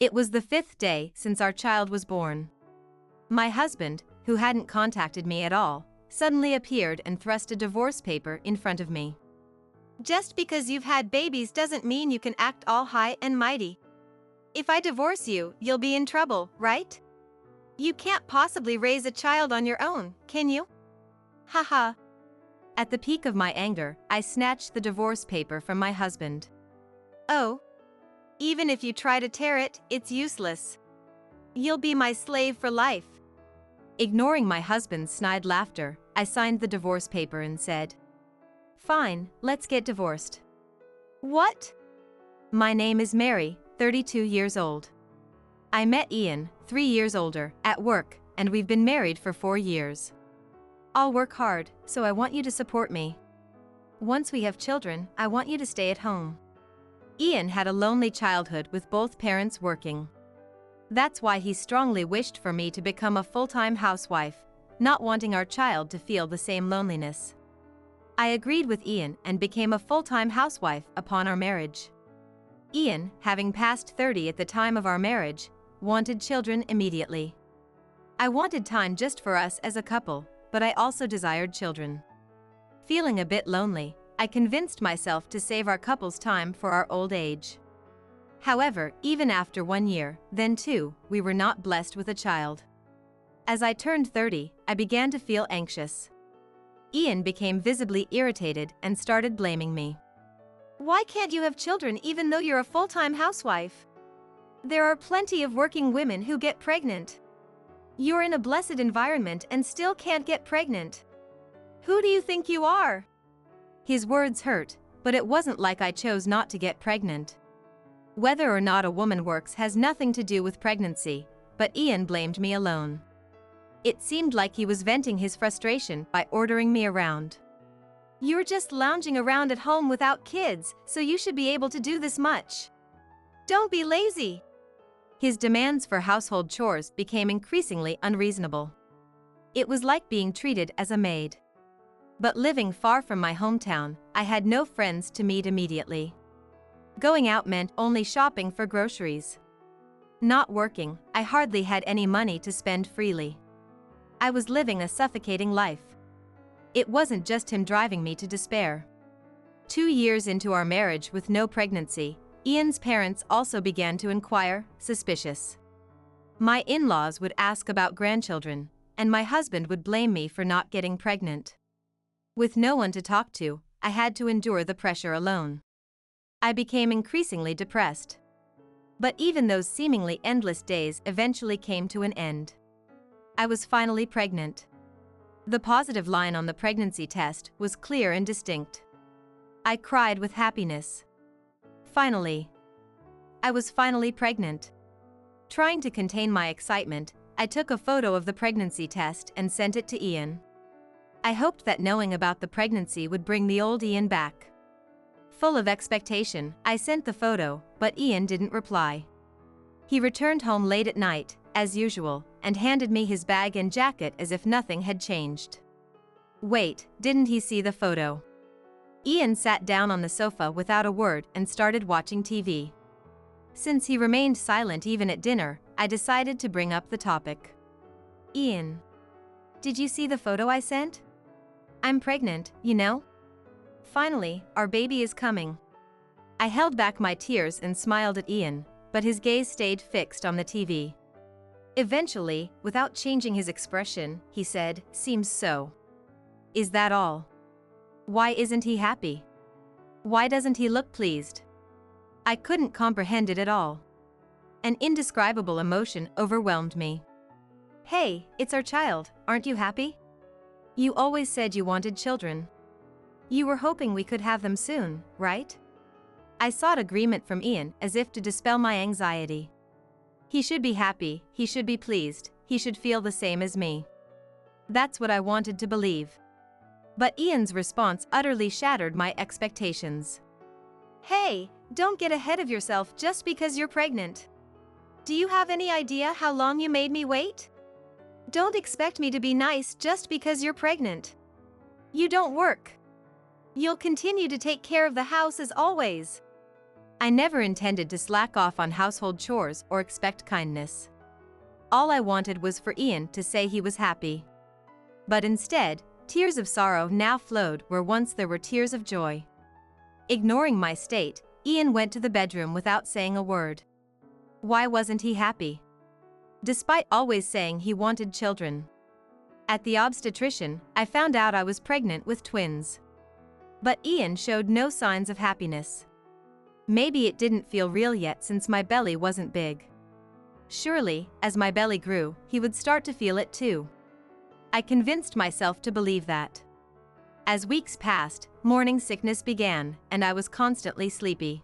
It was the 5th day since our child was born. My husband, who hadn't contacted me at all, suddenly appeared and thrust a divorce paper in front of me. Just because you've had babies doesn't mean you can act all high and mighty. If I divorce you, you'll be in trouble, right? You can't possibly raise a child on your own, can you? Haha. At the peak of my anger, I snatched the divorce paper from my husband. Oh. Even if you try to tear it, it's useless. You'll be my slave for life. Ignoring my husband's snide laughter, I signed the divorce paper and said, "Fine, let's get divorced." What? My name is Mary, 32 years old. I met Ian, 3 years older, at work, and we've been married for 4 years. I'll work hard, so I want you to support me. Once we have children, I want you to stay at home. Ian had a lonely childhood with both parents working. That's why he strongly wished for me to become a full-time housewife, not wanting our child to feel the same loneliness. I agreed with Ian and became a full-time housewife upon our marriage. Ian, having passed 30 at the time of our marriage, wanted children immediately. I wanted time just for us as a couple, but I also desired children. Feeling a bit lonely, I convinced myself to save our couple's time for our old age. However, even after 1 year, then 2, we were not blessed with a child. As I turned 30, I began to feel anxious. Ian became visibly irritated and started blaming me. Why can't you have children even though you're a full-time housewife? There are plenty of working women who get pregnant. You're in a blessed environment and still can't get pregnant. Who do you think you are? His words hurt, but it wasn't like I chose not to get pregnant. Whether or not a woman works has nothing to do with pregnancy, but Ian blamed me alone. It seemed like he was venting his frustration by ordering me around. You're just lounging around at home without kids, so you should be able to do this much. Don't be lazy. His demands for household chores became increasingly unreasonable. It was like being treated as a maid. But living far from my hometown, I had no friends to meet immediately. Going out meant only shopping for groceries. Not working, I hardly had any money to spend freely. I was living a suffocating life. It wasn't just him driving me to despair. 2 years into our marriage with no pregnancy, Ian's parents also began to inquire, suspicious. My in-laws would ask about grandchildren, and my husband would blame me for not getting pregnant. With no one to talk to, I had to endure the pressure alone. I became increasingly depressed. But even those seemingly endless days eventually came to an end. I was finally pregnant. The positive line on the pregnancy test was clear and distinct. I cried with happiness. Finally. I was finally pregnant. Trying to contain my excitement, I took a photo of the pregnancy test and sent it to Ian. I hoped that knowing about the pregnancy would bring the old Ian back. Full of expectation, I sent the photo, but Ian didn't reply. He returned home late at night, as usual, and handed me his bag and jacket as if nothing had changed. Wait, didn't he see the photo? Ian sat down on the sofa without a word and started watching TV. Since he remained silent even at dinner, I decided to bring up the topic. Ian, did you see the photo I sent? I'm pregnant, you know? Finally, our baby is coming. I held back my tears and smiled at Ian, but his gaze stayed fixed on the TV. Eventually, without changing his expression, he said, "Seems so." Is that all? Why isn't he happy? Why doesn't he look pleased? I couldn't comprehend it at all. An indescribable emotion overwhelmed me. Hey, it's our child, aren't you happy? You always said you wanted children. You were hoping we could have them soon, right? I sought agreement from Ian as if to dispel my anxiety. He should be happy, he should be pleased, he should feel the same as me. That's what I wanted to believe. But Ian's response utterly shattered my expectations. Hey, don't get ahead of yourself just because you're pregnant. Do you have any idea how long you made me wait? Don't expect me to be nice just because you're pregnant. You don't work. You'll continue to take care of the house as always. I never intended to slack off on household chores or expect kindness. All I wanted was for Ian to say he was happy. But instead, tears of sorrow now flowed where once there were tears of joy. Ignoring my state, Ian went to the bedroom without saying a word. Why wasn't he happy? Despite always saying he wanted children. At the obstetrician, I found out I was pregnant with twins. But Ian showed no signs of happiness. Maybe it didn't feel real yet since my belly wasn't big. Surely, as my belly grew, he would start to feel it too. I convinced myself to believe that. As weeks passed, morning sickness began, and I was constantly sleepy.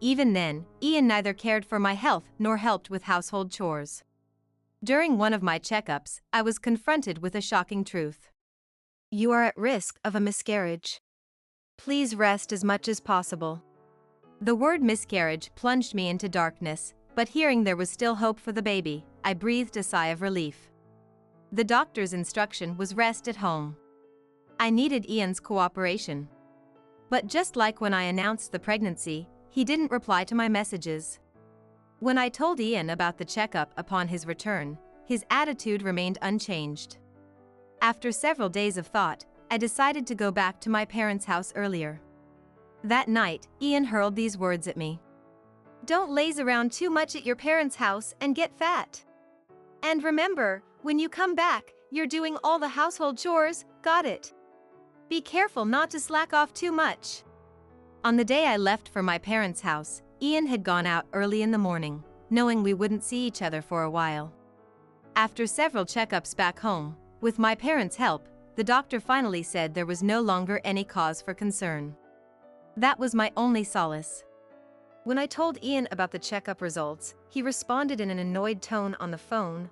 Even then, Ian neither cared for my health nor helped with household chores. During one of my checkups, I was confronted with a shocking truth. You are at risk of a miscarriage. Please rest as much as possible. The word miscarriage plunged me into darkness, but hearing there was still hope for the baby, I breathed a sigh of relief. The doctor's instruction was rest at home. I needed Ian's cooperation. But just like when I announced the pregnancy, he didn't reply to my messages. When I told Ian about the checkup upon his return, his attitude remained unchanged. After several days of thought, I decided to go back to my parents' house earlier. That night, Ian hurled these words at me. Don't laze around too much at your parents' house and get fat. And remember, when you come back, you're doing all the household chores, got it? Be careful not to slack off too much. On the day I left for my parents' house, Ian had gone out early in the morning, knowing we wouldn't see each other for a while. After several checkups back home, with my parents' help, the doctor finally said there was no longer any cause for concern. That was my only solace. When I told Ian about the checkup results, he responded in an annoyed tone on the phone,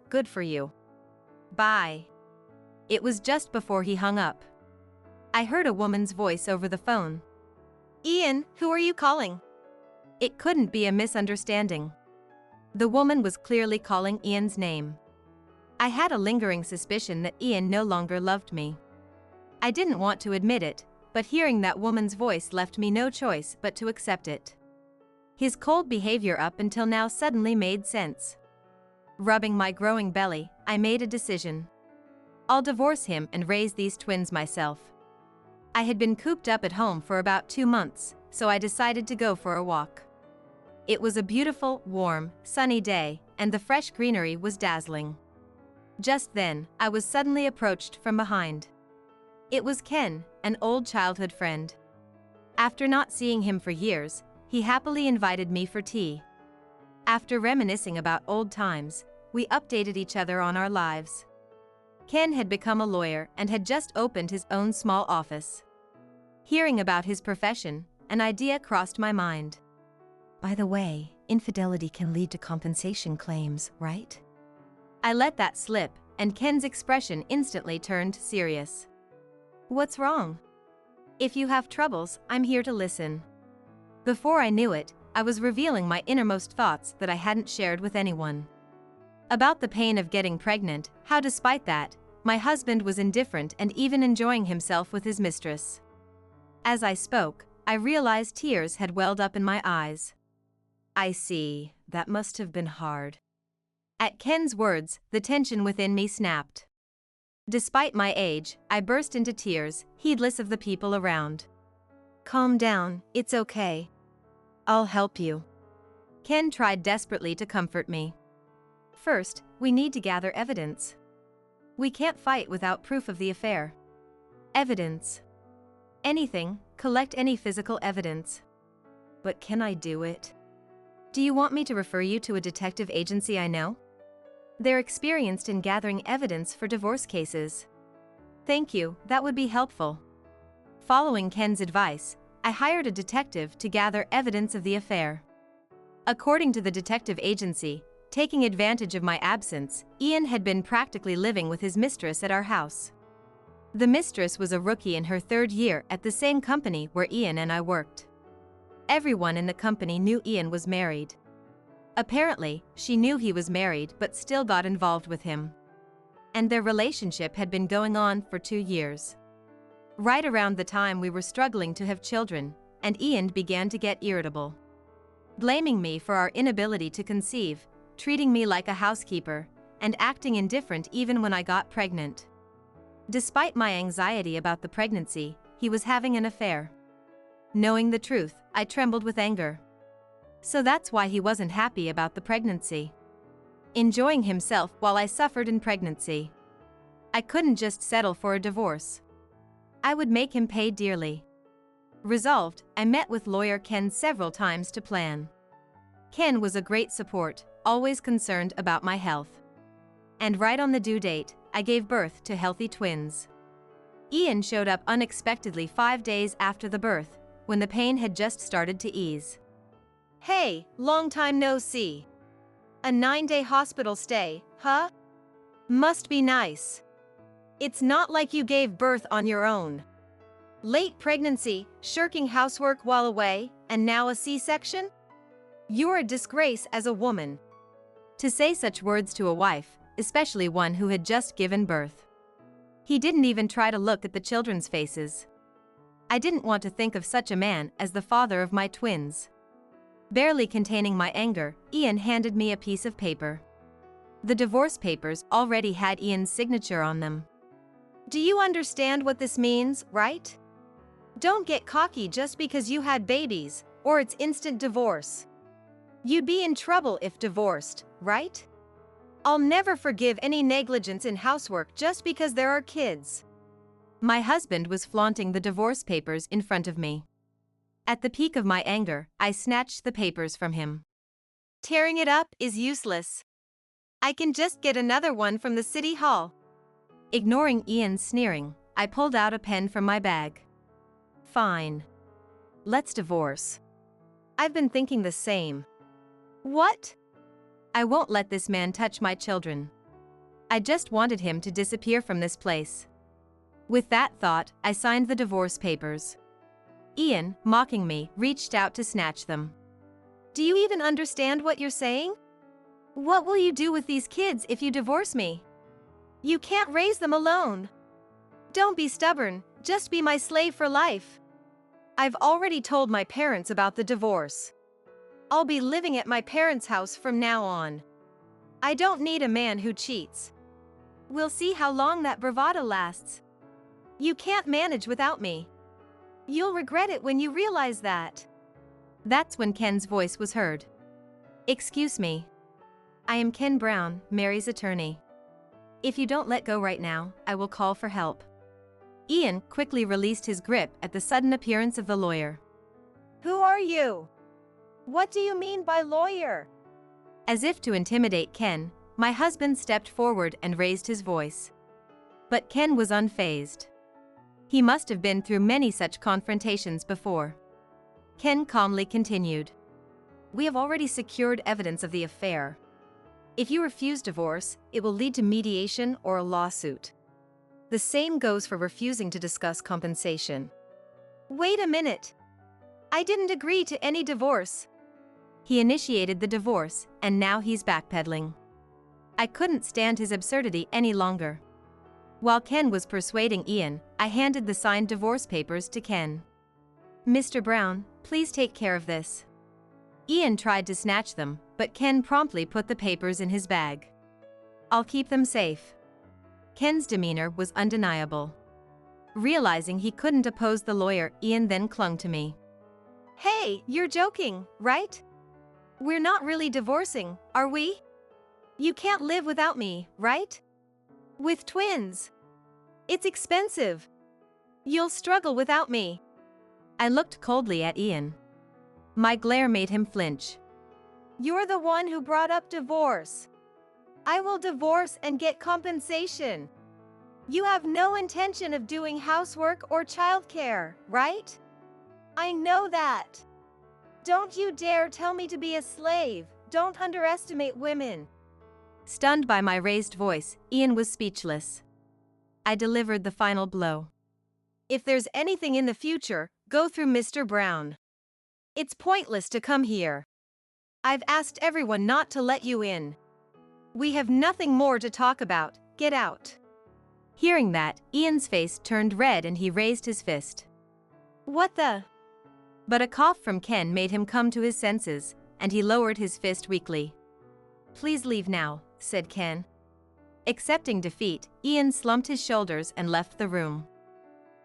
good for you. Bye. It was just before he hung up. I heard a woman's voice over the phone. Ian, who are you calling? It couldn't be a misunderstanding. The woman was clearly calling Ian's name. I had a lingering suspicion that Ian no longer loved me. I didn't want to admit it, but hearing that woman's voice left me no choice but to accept it. His cold behavior up until now suddenly made sense. Rubbing my growing belly, I made a decision. I'll divorce him and raise these twins myself. I had been cooped up at home for about 2 months, so I decided to go for a walk. It was a beautiful, warm, sunny day, and the fresh greenery was dazzling. Just then, I was suddenly approached from behind. It was Ken, an old childhood friend. After not seeing him for years, he happily invited me for tea. After reminiscing about old times, we updated each other on our lives. Ken had become a lawyer and had just opened his own small office. Hearing about his profession, an idea crossed my mind. By the way, infidelity can lead to compensation claims, right? I let that slip, and Ken's expression instantly turned serious. What's wrong? If you have troubles, I'm here to listen. Before I knew it, I was revealing my innermost thoughts that I hadn't shared with anyone. About the pain of getting pregnant, how despite that, my husband was indifferent and even enjoying himself with his mistress. As I spoke, I realized tears had welled up in my eyes. I see, that must have been hard. At Ken's words, the tension within me snapped. Despite my age, I burst into tears, heedless of the people around. Calm down, it's okay. I'll help you. Ken tried desperately to comfort me. First, we need to gather evidence. We can't fight without proof of the affair. Evidence. Anything, collect any physical evidence. But can I do it? Do you want me to refer you to a detective agency I know? They're experienced in gathering evidence for divorce cases. Thank you, that would be helpful. Following Ken's advice, I hired a detective to gather evidence of the affair. According to the detective agency, taking advantage of my absence, Ian had been practically living with his mistress at our house. The mistress was a rookie in her 3rd year at the same company where Ian and I worked. Everyone in the company knew Ian was married. Apparently, she knew he was married but still got involved with him. And their relationship had been going on for 2 years. Right around the time we were struggling to have children, and Ian began to get irritable, blaming me for our inability to conceive, treating me like a housekeeper, and acting indifferent even when I got pregnant. Despite my anxiety about the pregnancy, he was having an affair. Knowing the truth, I trembled with anger. So that's why he wasn't happy about the pregnancy, enjoying himself while I suffered in pregnancy. I couldn't just settle for a divorce. I would make him pay dearly. Resolved, I met with lawyer Ken several times to plan. Ken was a great support, always concerned about my health. And right on the due date, I gave birth to healthy twins. Ian showed up unexpectedly 5 days after the birth, when the pain had just started to ease. Hey, long time no see. A 9-day hospital stay, huh? Must be nice. It's not like you gave birth on your own. Late pregnancy, shirking housework while away, and now a C-section? You're a disgrace as a woman. To say such words to a wife, especially one who had just given birth. He didn't even try to look at the children's faces. I didn't want to think of such a man as the father of my twins. Barely containing my anger, Ian handed me a piece of paper. The divorce papers already had Ian's signature on them. Do you understand what this means, right? Don't get cocky just because you had babies, or it's instant divorce. You'd be in trouble if divorced, right? I'll never forgive any negligence in housework just because there are kids. My husband was flaunting the divorce papers in front of me. At the peak of my anger, I snatched the papers from him. Tearing it up is useless. I can just get another one from the city hall. Ignoring Ian's sneering, I pulled out a pen from my bag. Fine. Let's divorce. I've been thinking the same. What? I won't let this man touch my children. I just wanted him to disappear from this place. With that thought, I signed the divorce papers. Ian, mocking me, reached out to snatch them. Do you even understand what you're saying? What will you do with these kids if you divorce me? You can't raise them alone. Don't be stubborn, just be my slave for life. I've already told my parents about the divorce. I'll be living at my parents' house from now on. I don't need a man who cheats. We'll see how long that bravado lasts. You can't manage without me. You'll regret it when you realize that. That's when Ken's voice was heard. Excuse me. I am Ken Brown, Mary's attorney. If you don't let go right now, I will call for help. Ian quickly released his grip at the sudden appearance of the lawyer. Who are you? What do you mean by lawyer? As if to intimidate Ken, my husband stepped forward and raised his voice. But Ken was unfazed. He must have been through many such confrontations before. Ken calmly continued. We have already secured evidence of the affair. If you refuse divorce, it will lead to mediation or a lawsuit. The same goes for refusing to discuss compensation. Wait a minute. I didn't agree to any divorce. He initiated the divorce, and now he's backpedaling. I couldn't stand his absurdity any longer. While Ken was persuading Ian, I handed the signed divorce papers to Ken. Mr. Brown, please take care of this. Ian tried to snatch them, but Ken promptly put the papers in his bag. I'll keep them safe. Ken's demeanor was undeniable. Realizing he couldn't oppose the lawyer, Ian then clung to me. Hey, you're joking, right? We're not really divorcing, are we? You can't live without me, right? With twins. It's expensive. You'll struggle without me. I looked coldly at Ian. My glare made him flinch. You're the one who brought up divorce. I will divorce and get compensation. You have no intention of doing housework or childcare, right? I know that. Don't you dare tell me to be a slave. Don't underestimate women. Stunned by my raised voice, Ian was speechless. I delivered the final blow. If there's anything in the future, go through Mr. Brown. It's pointless to come here. I've asked everyone not to let you in. We have nothing more to talk about. Get out. Hearing that, Ian's face turned red and he raised his fist. What the? But a cough from Ken made him come to his senses, and he lowered his fist weakly. Please leave now, said Ken. Accepting defeat, Ian slumped his shoulders and left the room.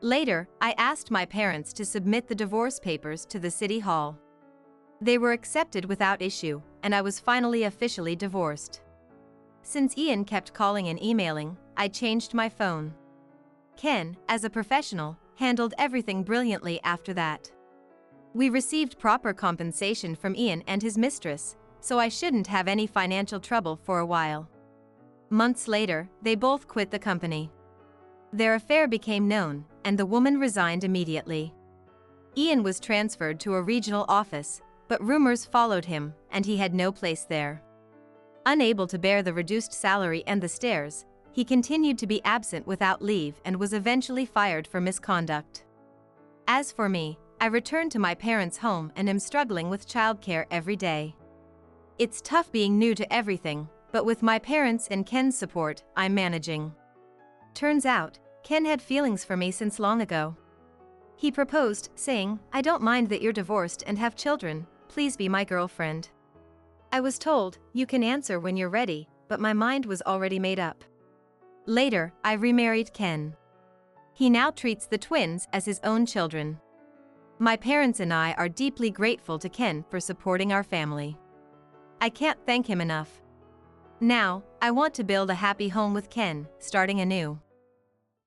Later, I asked my parents to submit the divorce papers to the city hall. They were accepted without issue, and I was finally officially divorced. Since Ian kept calling and emailing, I changed my phone. Ken, as a professional, handled everything brilliantly after that. We received proper compensation from Ian and his mistress, so I shouldn't have any financial trouble for a while. Months later, they both quit the company. Their affair became known, and the woman resigned immediately. Ian was transferred to a regional office, but rumors followed him, and he had no place there. Unable to bear the reduced salary and the stares, he continued to be absent without leave and was eventually fired for misconduct. As for me, I returned to my parents' home and am struggling with childcare every day. It's tough being new to everything, but with my parents and Ken's support, I'm managing. Turns out, Ken had feelings for me since long ago. He proposed, saying, "I don't mind that you're divorced and have children, please be my girlfriend." I was told, "You can answer when you're ready," but my mind was already made up. Later, I remarried Ken. He now treats the twins as his own children. My parents and I are deeply grateful to Ken for supporting our family. I can't thank him enough. Now, I want to build a happy home with Ken, starting anew.